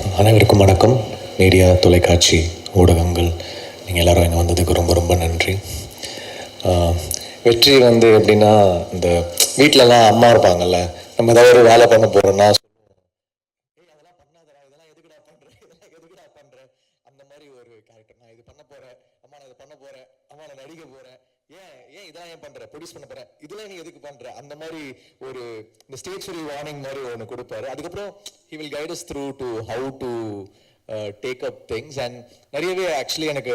அனைவருக்கும் வணக்கம். மீடியா, தொலைக்காட்சி, ஊடகங்கள், நீங்கள் எல்லோரும் இங்கே வந்ததுக்கு ரொம்ப ரொம்ப நன்றி. வெற்றி வந்து எப்படின்னா, இந்த வீட்டிலலாம் அம்மா இருப்பாங்கல்ல, நம்ம ஏதாவது ஒரு வேலை பண்ண போகிறோம்னா அதெல்லாம் பண்ணாதடா, இதெல்லாம் எதுக்குடா பண்ணுறேன், இதெல்லாம் எதுக்குடா பண்ணுறேன், அந்த மாதிரி ஒரு கேரக்டர். நான் இது பண்ண போகிறேன், அம்மா நான் இதை பண்ண போகிறேன், அம்மா நான் நடிக்க போகிறேன், ஏன் இதெல்லாம் ஏன் பண்ற, ப்ரொடியூஸ் பண்ண போறேன், இதெல்லாம் நீ எதுக்கு பண்ற, அந்த மாதிரி ஒரு இந்த ஸ்டேஜ் வார்னிங் மாதிரி ஒன்று கொடுப்பாரு. அதுக்கப்புறம் he will guide us through to how to take up things. And நிறையவே ஆக்சுவலி எனக்கு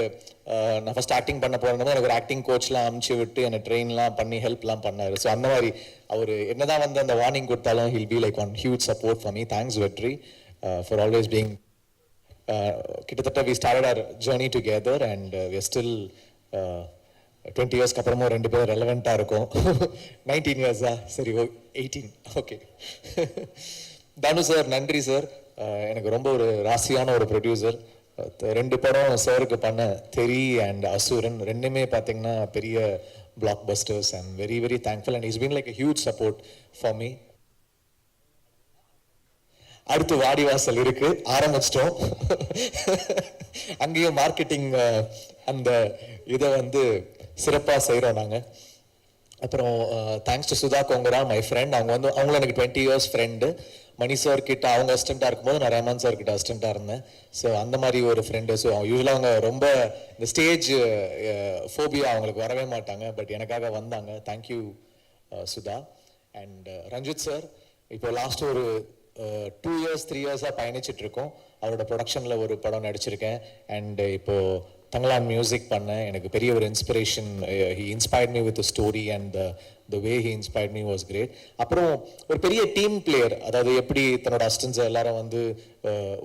நான் ஃபர்ஸ்ட் ஆக்டிங் பண்ண போறேன்னு எனக்கு ஒரு ஆக்டிங் கோச்லாம் அமுச்சு விட்டு என்னை ட்ரெயின்லாம் பண்ணி ஹெல்ப்லாம் பண்ணாரு. ஸோ அந்த மாதிரி அவர் என்னதான் வந்து அந்த வார்னிங் கொடுத்தாலும் he'll be like one huge support for me. Thanks வெற்றி for always being கிட்டத்தட்ட we started our journey together and we are still 20 இயர்ஸ்க்கு அப்புறமும் ரெண்டு பேரும் ரெலவெண்ட்டாக இருக்கும். 19 இயர்ஸா, சரி 18, ஓகே. தனு சார் நன்றி சார், எனக்கு ரொம்ப ஒரு ராசியான ஒரு ப்ரொடியூசர். ரெண்டு படம் சாருக்கு பண்ண தெரி அண்ட் அசுரன் ரெண்டுமே பார்த்தீங்கன்னா பெரிய blockbusters. And very very thankful and is been like a huge support for me. அடுத்து வாடிவாசல் இருக்கு, ஆரம்பிச்சிட்டோம். அங்கேயும் மார்க்கெட்டிங் அந்த இதை வந்து சிறப்பாக செய்கிறோம் நாங்கள். அப்புறம் thanks to Sudha gongura, my friend. அவங்களும் எனக்கு 20 இயர்ஸ் ஃப்ரெண்டு. மணி சார் கிட்ட அவங்க அசிஸ்டண்ட்டாக இருக்கும்போது நான் ரஹ்மான் சார் கிட்ட அசிஸ்டண்ட்டாக இருந்தேன். ஸோ அந்த மாதிரி ஒரு ஃப்ரெண்டு. ஸோ யூஸ்வலாக அவங்க ரொம்ப இந்த ஸ்டேஜ் ஃபோபியா அவங்களுக்கு வரவே மாட்டாங்க, பட் எனக்காக வந்தாங்க. Thank you Sudha. And Ranjith sir, இப்போ லாஸ்ட் ஒரு 2 இயர்ஸ் 3 இயர்ஸாக பயணிச்சுட்டு இருக்கோம். அவரோட ப்ரொடக்ஷனில் ஒரு படம் நடிச்சிருக்கேன். அண்ட் இப்போது தங்கலான் மியூசிக் பண்ணேன். எனக்கு பெரிய ஒரு inspiration. He inspired me with story and the way he inspired me was great. அப்புறம் ஒரு பெரிய டீம் பிளேயர், அதாவது எப்படி தன்னோட அசிஸ்டன்ஸ் எல்லாரும் வந்து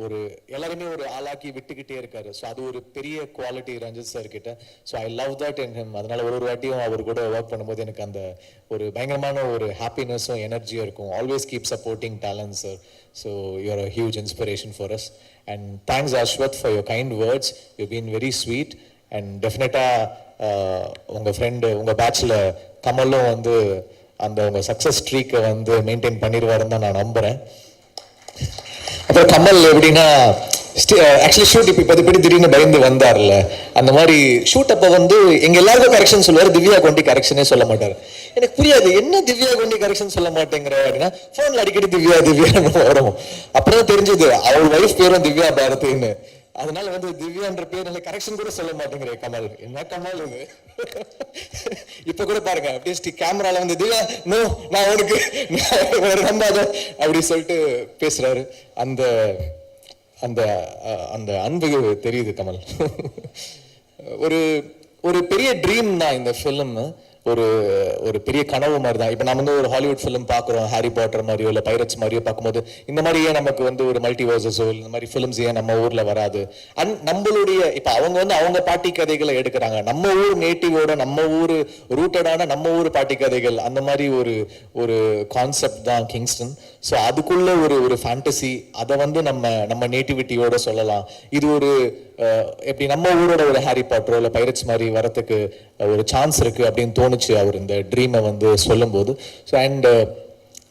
ஒரு எல்லாருமே ஒரு ஆளாக்கி விட்டுக்கிட்டே இருக்காரு. ஸோ அது ஒரு பெரிய குவாலிட்டி ரஞ்சித் சார் கிட்ட. So I love that in him. அதனால ஒரு வாட்டியும் அவர் கூட ஒர்க் பண்ணும்போது எனக்கு அந்த ஒரு பயங்கரமான ஒரு ஹாப்பினஸும் எனர்ஜியும் இருக்கும். Always keep supporting talent sir. So you are a huge inspiration for us. And thanks Ashwath for your kind words. You've been very sweet. And definitely உங்கள் ஃப்ரெண்டு உங்கள் பேட்சில் கமலும் வந்து அந்த உங்கள் சக்ஸஸ் ஸ்ட்ரீக்கை வந்து மெயின்டைன் பண்ணிடுவாருன்னு தான் நான் நம்புகிறேன். அப்புறம் கமல் எப்படின்னா ஆக்சுவலி ஷூட் இப்போ இப்படி திடீர்னு பயந்து வந்தார்ல, அந்த மாதிரி ஷூட் அப்போ வந்து எங்கள் எல்லாருக்கும் கரெக்ஷன் சொல்லுவார், திவ்யா கொண்டி கரெக்ஷனே சொல்ல மாட்டார். எனக்கு புரியாது, என்ன திவ்யா கொண்டி கரெக்ஷன் சொல்ல மாட்டேங்கிற அப்படின்னா ஃபோனில் அடிக்கடி திவ்யா திவ்யான்னு வரும். அப்புறம் தெரிஞ்சது அவள் வைஃப் பேரும் திவ்யா பாரதின்னு. அதனால வந்து திவ்யான்ற பேர் நல்ல கரெக்ஷன் கூட சொல்ல மாட்டேங்கிற கமல். என்ன கமல் இது? இப்ப கூட பாருங்க, அப்படியே கேமரால வந்து திவ்யா நோ நான் உனக்கு நம்பாத அப்படி சொல்லிட்டு பேசுறாரு. அந்த அந்த அந்த அன்பு தெரியுது கமல். ஒரு ஒரு பெரிய ட்ரீம் தான் இந்த ஃபிலிம். ஒரு ஒரு பெரிய கனவு மாதிரி தான். இப்போ நம்ம வந்து ஒரு ஹாலிவுட் ஃபிலிம் பார்க்குறோம், ஹாரி பாட்டர் மாதிரியோ இல்லை பைரட்ஸ் மாதிரியோ பார்க்கும்போது இந்த மாதிரி ஏன் நமக்கு வந்து ஒரு மல்டிவர்சஸோ இந்த மாதிரி ஃபிலிம்ஸ் ஏன் நம்ம ஊரில் வராது? நம்மளுடைய இப்போ அவங்க வந்து அவங்க பாட்டி கதைகளை எடுக்கிறாங்க, நம்ம ஊர் நேட்டிவோட நம்ம ஊர் ரூட்டடான நம்ம ஊர் பாட்டி கதைகள், அந்த மாதிரி ஒரு ஒரு கான்செப்ட் தான் கிங்ஸ்டன். ஸோ அதுக்குள்ள ஒரு ஒரு ஃபேண்டசி, அதை வந்து நம்ம நேட்டிவிட்டியோட சொல்லலாம். இது ஒரு எப்படி நம்ம ஊரோட ஒரு ஹாரி பாட்டரோ இல்லை பைரட்ஸ் மாதிரி வரத்துக்கு ஒரு சான்ஸ் இருக்கு அப்படின்னு தோணுச்சு அவர் இந்த ட்ரீமை வந்து சொல்லும்போது. So and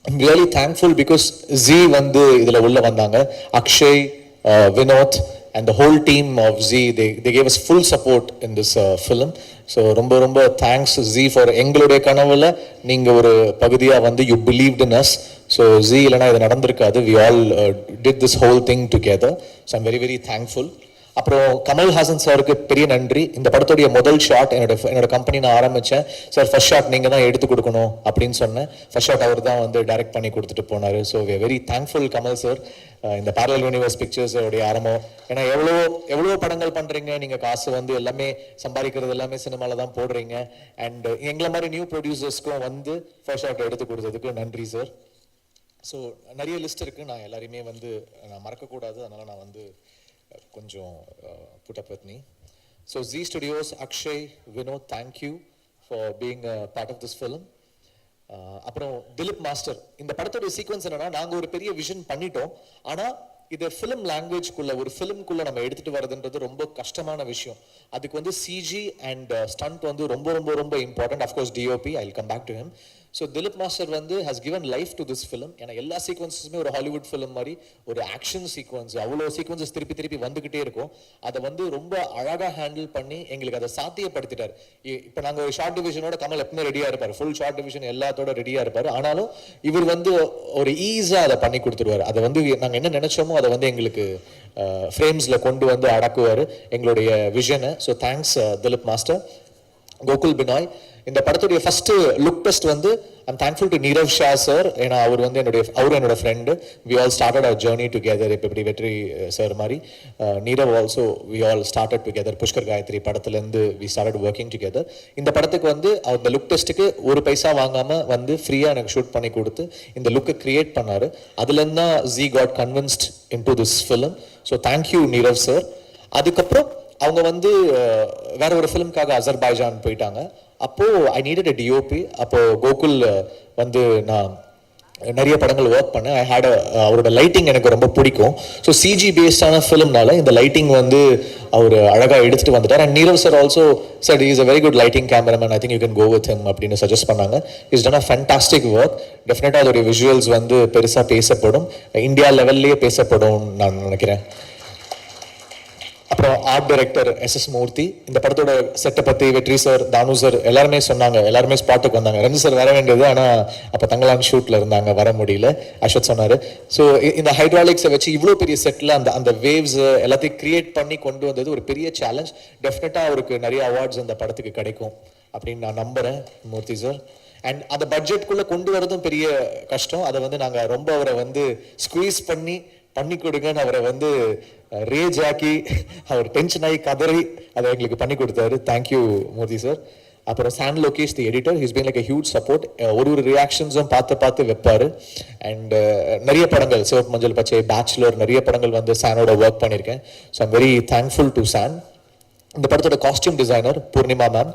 I'm really thankful because G வந்து இதில் உள்ள வந்தாங்க. Akshay, Vinod and the whole team of Z, they gave us full support in this film. So ரொம்ப ரொம்ப thanks Z for எங்களுடைய கனவுல நீங்க ஒரு பகுதியா வந்து you believed in us. So Z இல்லனா இது நடந்திருக்காது. We all did this whole thing together. So I'm very very thankful. அப்புறம் கமல்ஹாசன் சாருக்கு பெரிய நன்றி. இந்த படத்துடைய முதல் ஷாட் என்னோட கம்பெனி நான் ஆரம்பித்தேன். சார் ஃபர்ஸ்ட் ஷாட் நீங்கள் தான் எடுத்து கொடுக்கணும் அப்படின்னு சொன்னேன். ஃபர்ஸ்ட் ஷாட் அவர் தான் வந்து டைரக்ட் பண்ணி கொடுத்துட்டு போனார். So we are very thankful Kamal sir. இந்த பேரலல் யூனிவர்ஸ் பிக்சர்ஸோடைய ஆரம்பம். ஏன்னா எவ்வளோ படங்கள் பண்ணுறீங்க, நீங்கள் காசு வந்து எல்லாமே சம்பாதிக்கிறது எல்லாமே சினிமாவில் தான் போடுறீங்க. அண்ட் எங்களை மாதிரி நியூ ப்ரொடியூசர்ஸ்க்கும் வந்து ஃபர்ஸ்ட் ஷாட் எடுத்து கொடுத்ததுக்கு நன்றி சார். ஸோ நிறைய லிஸ்ட் இருக்குது, நான் எல்லாரையுமே வந்து நான் மறக்கக்கூடாது, அதனால் நான் வந்து கொஞ்சம் put up with me. So Z Studios, Akshay, Vinod, thank you for being a part of this film. அப்புறம் திலீப் மாஸ்டர், இந்த படத்தோட சீக்வன்ஸ் என்னன்னா, நாங்கள் ஒரு பெரிய விஷன் பண்ணிட்டோம், ஆனால் இதை ஃபிலிம் லாங்குவேஜ்குள்ள ஒரு ஃபிலிம்குள்ள நம்ம எடுத்துட்டு வரதுன்றது ரொம்ப கஷ்டமான விஷயம். அதுக்கு வந்து சிஜி அண்ட் ஸ்டண்ட் வந்து ரொம்ப ரொம்ப ரொம்ப important. Of course DOP, I will come back to him. So Dileep master வந்து has given life to this film. ஏன்னா எல்லா சீக்வன்ஸுமே ஒரு ஹாலிவுட் ஃபிலிம் மாதிரி ஒரு ஆக்ஷன் சீக்வன்ஸ், அவ்வளோ சீக்வன்சஸ் திருப்பி திருப்பி வந்துகிட்டே இருக்கும். அதை வந்து ரொம்ப அழகாக ஹேண்டில் பண்ணி எங்களுக்கு அதை சாத்தியப்படுத்திட்டார். இப்போ நாங்கள் ஒரு ஷார்ட் டிவிஷனோட கமல் எப்பவுமே ரெடியாக இருப்பார், ஃபுல் ஷார்ட் டிவிஷன் எல்லாத்தோட ரெடியாக இருப்பார். ஆனாலும் இவர் வந்து ஒரு ஈஸியாக அதை பண்ணி கொடுத்துருவார். அதை வந்து நாங்கள் என்ன நினைச்சோமோ அதை வந்து எங்களுக்கு ஃப்ரேம்ஸில் கொண்டு வந்து அடக்குவார் எங்களுடைய விஷனை. So thanks Dileep master. Gokul Binoy, இந்த படத்துடைய ஃபர்ஸ்ட் லுக் டெஸ்ட் வந்து I'm thankful to Nirav Shah sir. ஏன்னா அவர் வந்து என்னோட ஃப்ரெண்டு. வி ஆல் ஸ்டார்டட் அவர் ஜேர்னி டுகெதர். இப்போ இப்படி வெற்றி சார் மாதிரி Nirav also we all started together. Pushkar Gayathri படத்துலேருந்து வி ஸ்டார்டட் ஒர்க்கிங் டுகெதர். இந்த படத்துக்கு வந்து அந்த லுக் டெஸ்ட்டுக்கு ஒரு பைசா வாங்காமல் வந்து ஃப்ரீயாக எனக்கு ஷூட் பண்ணி கொடுத்து இந்த லுக்கை கிரியேட் பண்ணார். அதுலேருந்து தான் ஜி got convinced into this film. So thank you Neerav sir. அதுக்கப்புறம் அவங்க வந்து வேற ஒரு ஃபிலிம்காக அசர்பைஜான் போயிட்டாங்க. அப்போது ஐ நீடட் அ டிஓபி. அப்போது கோகுல் வந்து நான் நிறைய படங்கள் ஒர்க் பண்ணேன். ஐ ஹேட் அவரோட லைட்டிங் எனக்கு ரொம்ப பிடிக்கும். ஸோ சிஜி பேஸ்டான ஃபிலிம்னால இந்த லைட்டிங் வந்து அவர் அழகாக எடுத்துகிட்டு வந்துட்டார். And Neerav sir also sir is a very good lighting cameraman, I think you can go with him அப்படின்னு சஜஸ்ட் பண்ணாங்க. Is done a fantastic work. டெஃபினட்டாக அதோடைய விஷுவல்ஸ் வந்து பெருசாக பேசப்படும், இந்தியா லெவல்லையே பேசப்படும் நான் நினைக்கிறேன். அப்புறம் ஆர்ட் டைரக்டர் எஸ் மூர்த்தி. இந்த படத்தோட செட்டை பற்றி வெற்றி சார், தானு சார் எல்லாருமே சொன்னாங்க, எல்லாருமே ஸ்பாட்டுக்கு வந்தாங்க. ரஞ்சி சார் வர வேண்டியது, ஆனால் அப்போ தங்கலான் ஷூட்டில் இருந்தாங்க, வர முடியல. அஸ்வத் சொன்னார். ஸோ இந்த ஹைட்ராலிக்ஸை வச்சு இவ்வளோ பெரிய செட்டில் அந்த வேவ்ஸ் எல்லாத்தையும் கிரியேட் பண்ணி கொண்டு வந்தது ஒரு பெரிய சேலஞ்ச். டெஃபினட்டாக அவருக்கு நிறைய அவார்ட்ஸ் அந்த படத்துக்கு கிடைக்கும் அப்படின்னு நான் நம்புகிறேன் மூர்த்தி சார். அண்ட் அந்த பட்ஜெட்குள்ளே கொண்டு வரதும் பெரிய கஷ்டம். அதை வந்து நாங்கள் ரொம்ப அவரை வந்து ஸ்குவீஸ் பண்ணி கொடுங்கன்னு அவரை வந்து ரேஜ் ஆக்கி அவர் டென்ஷன் ஆகி கதறி அதை எங்களுக்கு பண்ணி கொடுத்தாரு. Thank you Murthy sir. அப்புறம் San Lokesh the editor, his been like a huge support. ஒரு ரியாக்ஷன்ஸும் பார்த்து வைப்பார். அண்ட் நிறைய படங்கள், சிவப்பு மஞ்சள் பச்சை, பேச்சுலர், நிறைய படங்கள் வந்து சானோட ஒர்க் பண்ணியிருக்கேன். So I'm very thankful to San. இந்த படத்தோட காஸ்டியூம் டிசைனர் பூர்ணிமா மேம்,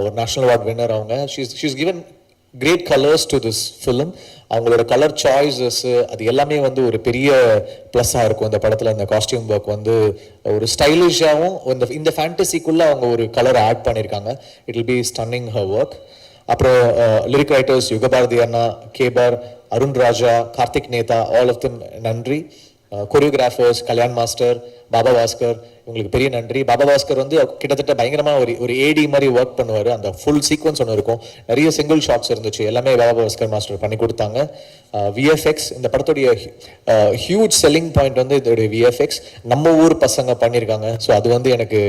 ஒரு நேஷனல் அவார்ட் வின்னர் அவங்க. She's given great colours to this film. அவங்களோட கலர் சாய்ஸஸ் அது எல்லாமே வந்து ஒரு பெரிய ப்ளஸ்ஸாக இருக்கும் இந்த படத்தில். இந்த காஸ்டியூம் ஒர்க் வந்து ஒரு ஸ்டைலிஷாகவும் இந்த ஃபேண்டசிக்குள்ளே அவங்க ஒரு கலர் ஆட் பண்ணியிருக்காங்க. It will be stunning her work. அப்புறம் லிரிக் ரைட்டர்ஸ் யுகபாரதி அண்ணா, கேபார், Arun Raja, Karthik Netha, all of them நன்றி. கொரியோகிராஃபர்ஸ் கல்யாண் மாஸ்டர், பாபா பாஸ்கர், உங்களுக்கு பெரிய நன்றி. பாபா பாஸ்கர் வந்து கிட்டத்தட்ட பயங்கரமாக ஒரு ஏடி மாதிரி ஒர்க் பண்ணுவார். அந்த ஃபுல் சீக்வன்ஸ் ஒன்று இருக்கும், நிறைய சிங்கிள் ஷாட்ஸ் இருந்துச்சு, எல்லாமே பாபா பாஸ்கர் மாஸ்டர் பண்ணி கொடுத்தாங்க. விஎஃப்எக்ஸ், இந்த படத்துடைய ஹியூஜ் செல்லிங் பாயிண்ட் வந்து இதோடைய விஎஃப்எக்ஸ் நம்ம ஊர் பசங்க பண்ணியிருக்காங்க. ஸோ அது வந்து எனக்கு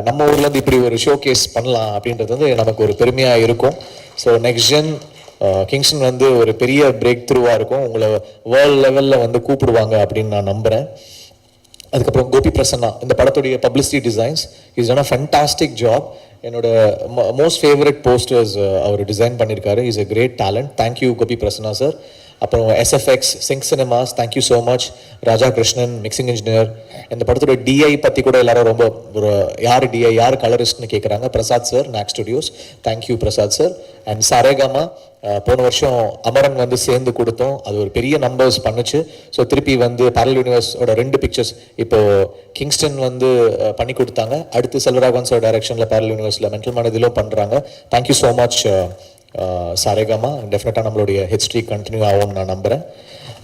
நம்ம ஊர்லேருந்து இப்படி ஒரு ஷோ கேஸ் பண்ணலாம் அப்படின்றது வந்து நமக்கு ஒரு பெருமையாக இருக்கும். ஸோ நெக்ஸ்ட் ஜென் கிங்ஸ்டன் வந்து ஒரு பெரிய பிரேக் த்ரூவாக இருக்கும், உங்களை வேர்ல்ட் லெவலில் வந்து கூப்பிடுவாங்க அப்படின்னு நான் நம்புகிறேன். அதுக்கப்புறம் கோபி பிரசன்னா, இந்த படத்துடைய publicity designs, is done a fantastic job. என்னோட மோஸ்ட் ஃபேவரட் போஸ்டர்ஸ் அவர் டிசைன் பண்ணியிருக்காரு. Is a great talent. Thank you Gopi Prasanna sir. அப்புறம் SFX, sync cinemas, thank you so much. Raja Krishnan mixing engineer. இந்த படத்தோட டிஐ பற்றி கூட எல்லாரும் ரொம்ப யார் டிஐ யார் கலரிஸ்ட்னு கேட்குறாங்க. Prasad sir, knock studios, thank you Prasad sir. And Saregama, போன வருஷம் அமரன் வந்து சேர்ந்து கொடுத்தோம், அது ஒரு பெரிய நம்பர்ஸ் பண்ணுச்சு. ஸோ திருப்பி வந்து பேரல் யூனிவர்ஸோட 2 பிக்சர்ஸ் இப்போ கிங்ஸ்டன் வந்து பண்ணி கொடுத்தாங்க. அடுத்து செல்வராகவன் சார் டைரக்ஷனில் பேரல் யூனிவர்ஸில் மென்டல் மனதிலும் பண்ணுறாங்க. Thank you so much Saregama. டெஃபினட்டாக நம்மளுடைய ஹிஸ்ட்ரி கண்டினியூ ஆகும்னு நான் நம்புகிறேன்.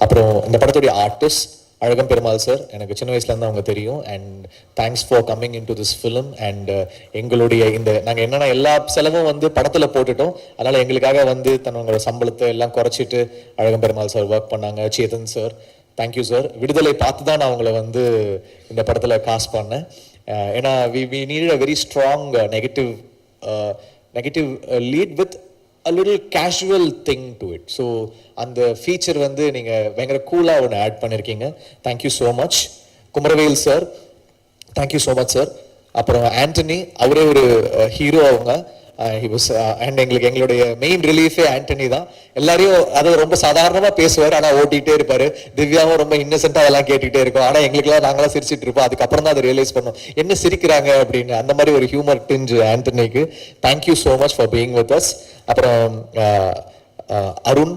அப்புறம் இந்த படத்துடைய ஆர்டிஸ்ட் அழகம் பெருமாள் சார், எனக்கு சின்ன வயசுலேருந்து அவங்க தெரியும். And thanks for coming in to this film. And எங்களுடைய நாங்கள் என்னென்னா எல்லா செலவும் வந்து படத்தில் போட்டுட்டோம், அதனால் எங்களுக்காக வந்து தன்னோட சம்பளத்தை எல்லாம் குறைச்சிட்டு அழகம் பெருமாள் சார் ஒர்க் பண்ணாங்க. Chetan sir, thank you sir. விடுதலை பார்த்து தான் நான் அவங்கள வந்து இந்த படத்தில் காஸ்ட் பண்ணேன். ஏன்னா we need a very strong negative lead with a little casual thing to it. So அந்த ஃபீச்சர் வந்து நீங்கள் பயங்கர கூலாக ஒன்று ஆட் பண்ணியிருக்கீங்க. Thank you so much. Kumaravel sir, thank you so much sir. அப்புறம் ஆண்டனி, அவரே ஒரு ஹீரோ அவங்க. அண்ட் எங்களுடைய மெயின் ரிலீஃபே ஆண்டனி தான். எல்லாரையும் அதை ரொம்ப சாதாரணமாக பேசுவார், ஆனால் ஓட்டிகிட்டே இருப்பார். திவ்யாவும் ரொம்ப இன்னசென்ட்டாக அதெல்லாம் கேட்டுகிட்டே இருக்கும், ஆனால் எங்களுக்குலாம் நாங்களாம் சிரிச்சிட்டு இருப்போம். அதுக்கப்புறம் தான் அதை ரியலைஸ் பண்ணோம் என்ன சிரிக்கிறாங்க அப்படின்னு. அந்த மாதிரி ஒரு ஹியூமர் டிஞ்சு ஆண்டனிக்கு. Thank you so much for being with us. அப்புறம் அருண்,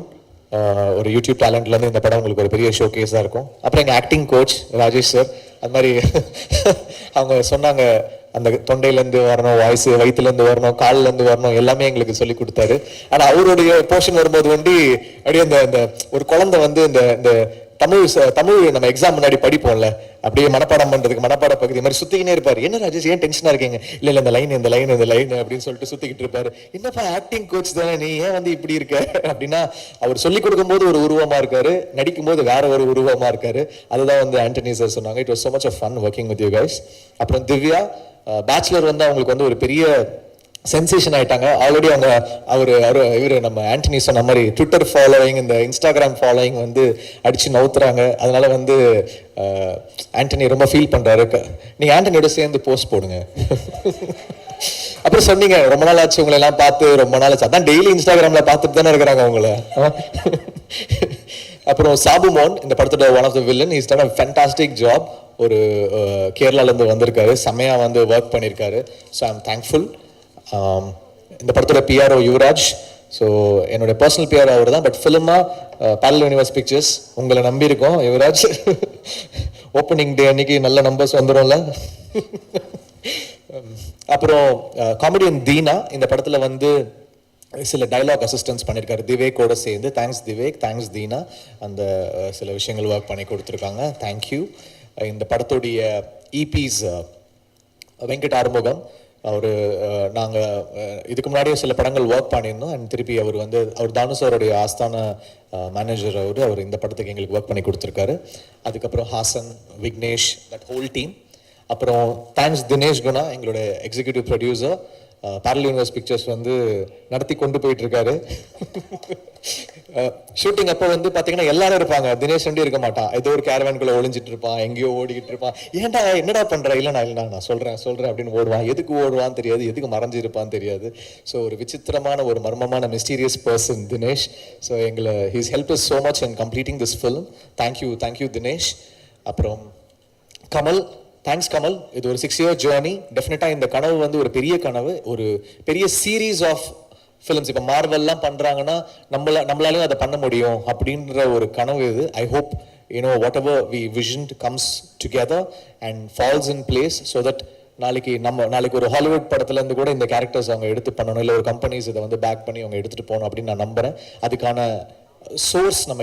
ஒரு யூடியூப் டேலண்ட்லேருந்து இந்த படம் உங்களுக்கு ஒரு பெரிய ஷோ கேஸாக இருக்கும். அப்புறம் எங்கள் ஆக்டிங் கோச் ராஜேஷ் சார், அது மாதிரி அவங்க சொன்னாங்க அந்த தொண்டையிலேருந்து வரணும், வாய்ஸ் வயிற்றுலேருந்து வரணும், கால்லேருந்து வரணும், எல்லாமே எங்களுக்கு சொல்லி கொடுத்தாரு. ஆனால் அவருடைய போர்ஷன் வரும்போது வந்து அப்படியே இந்த ஒரு குழந்தை வந்து இந்த இந்த தமிழ் நம்ம எக்ஸாம் முன்னாடி படிப்போம்ல, அப்படியே மனப்பாடம் பண்றதுக்கு மனப்பாட பகுதி மாதிரி சுத்திக்கினே இருப்பாரு. என்ன ராஜேஷ் ஏன் டென்ஷனா இருக்கீங்க? இல்ல இந்த லைன் அப்படின்னு சொல்லிட்டு சுத்திக்கிட்டு இருப்பாரு. என்னப்பா ஆக்டிங் கோச் தானே, நீ ஏன் வந்து இப்படி இருக்க அப்படின்னா, அவர் சொல்லி கொடுக்கும் போது ஒரு உருவமா இருக்காரு, நடிக்கும் போது வேற ஒரு உருவமா இருக்காரு. அதுதான் வந்து ஆண்டனி சார் சொன்னாங்க. It was so much of fun working with you guys. அப்புறம் திவ்யா பேச்சுலர் வந்து அவங்களுக்கு வந்து ஒரு பெரிய சென்சேஷன் ஆயிட்டாங்க. ஆல்ரெடி அவங்க இவர் நம்ம ஆண்டனி சொன்ன மாதிரி ட்விட்டர் ஃபாலோவிங், இந்த இன்ஸ்டாகிராம் ஃபாலோவிங் வந்து அடிச்சு நவுத்துறாங்க. அதனால வந்து ஆண்டனி ரொம்ப ஃபீல் பண்றாரு. நீங்க ஆண்டனியோட சேர்ந்து போஸ்ட் போடுங்க. அப்புறம் சொன்னீங்க ரொம்ப நாள் ஆச்சு உங்களை எல்லாம் பார்த்து, ரொம்ப நாள் ஆச்சு. அதான் டெய்லி இன்ஸ்டாகிராம்ல பார்த்துட்டு தானே இருக்கிறாங்க உங்களை. அப்புறம் சாபுமோன் இந்த படத்தோட one of the villain, is done a fantastic job. ஒரு கேரளால இருந்து வந்திருக்காரு, செமையா வந்து ஒர்க் பண்ணியிருக்காரு. So I am thankful. இந்த படத்தோட பிஆர்ஓ யுவராஜ். ஸோ என்னோட பர்சனல் பிஆர்ஓ அவர் தான், பட் ஃபிலிமா பேரலல் யூனிவர்ஸ் பிக்சர்ஸ் உங்களை நம்பி இருக்கோம் யுவராஜ். ஓப்பனிங் டே அன்னைக்கு நல்ல நம்பர்ஸ் வந்துடும்ல. அப்புறம் காமெடியன் தீனா இந்த படத்துல வந்து சில டைலாக் அசிஸ்டன்ஸ் பண்ணியிருக்காரு திவேக்கோட சேர்ந்து. Thanks Dhivek, thanks Deena. அந்த சில விஷயங்கள் ஒர்க் பண்ணி கொடுத்துருக்காங்க. தேங்க்யூ. இந்த படத்துடைய இபிஸ் வெங்கட் ஆறுமுகம், நாங்கள் இதுக்கு முன்னாடியே சில படங்கள் ஒர்க் பண்ணியிருந்தோம். அண்ட் திருப்பி அவர் தானுசாரோடைய ஆஸ்தான மேனேஜர். அவர் இந்த படத்துக்கு எங்களுக்கு ஒர்க் பண்ணி கொடுத்துருக்காரு. அதுக்கப்புறம் Hassan, Vignesh, that whole team. அப்புறம் தேங்க்ஸ் தினேஷ் குணா, எங்களோட executive producer. Parallel universe pictures வந்து நடத்தி கொண்டு போயிட்டு இருக்காரு. ஷூட்டிங் அப்போ வந்து பார்த்தீங்கன்னா எல்லாரும் இருப்பாங்க, தினேஷ் வந்து இருக்க மாட்டான். ஏதோ ஒரு கேரவேன்குள்ள ஒளிஞ்சிட்டு இருப்பான், எங்கேயோ ஓடிக்கிட்டு இருப்பான். ஏன்டா என்னடா பண்ற? இல்லைண்ணா நான் சொல்றேன் அப்படின்னு ஓடுவான். எதுக்கு ஓடுவான்னு தெரியாது, எதுக்கு மறைஞ்சிருப்பான்னு தெரியாது. ஸோ ஒரு விசித்திரமான ஒரு மர்மமான mysterious person Dinesh. So he's help is so much in completing this film. Thank you Dinesh. அப்புறம் கமல், தேங்க்ஸ் கமல். இது ஒரு 6-year ஜேர்னி. டெஃபினட்டாக இந்த கனவு வந்து ஒரு பெரிய கனவு, ஒரு பெரிய சீரீஸ் ஆஃப் ஃபிலிம்ஸ். இப்போ மார்வெல்லாம் பண்ணுறாங்கன்னா நம்மளாலையும் அதை பண்ண முடியும் அப்படின்ற ஒரு கனவு இது. I hope whatever we visioned comes together and falls in place, so that நாளைக்கு ஒரு ஹாலிவுட் படத்துல இருந்து கூட இந்த கேரக்டர்ஸ் அவங்க எடுத்து பண்ணணும், இல்லை ஒரு கம்பெனிஸ் இதை வந்து பேக் பண்ணி அவங்க எடுத்துட்டு போகணும் அப்படின்னு நான் நம்புறேன். அதுக்கான சோர்ஸ் நம்ம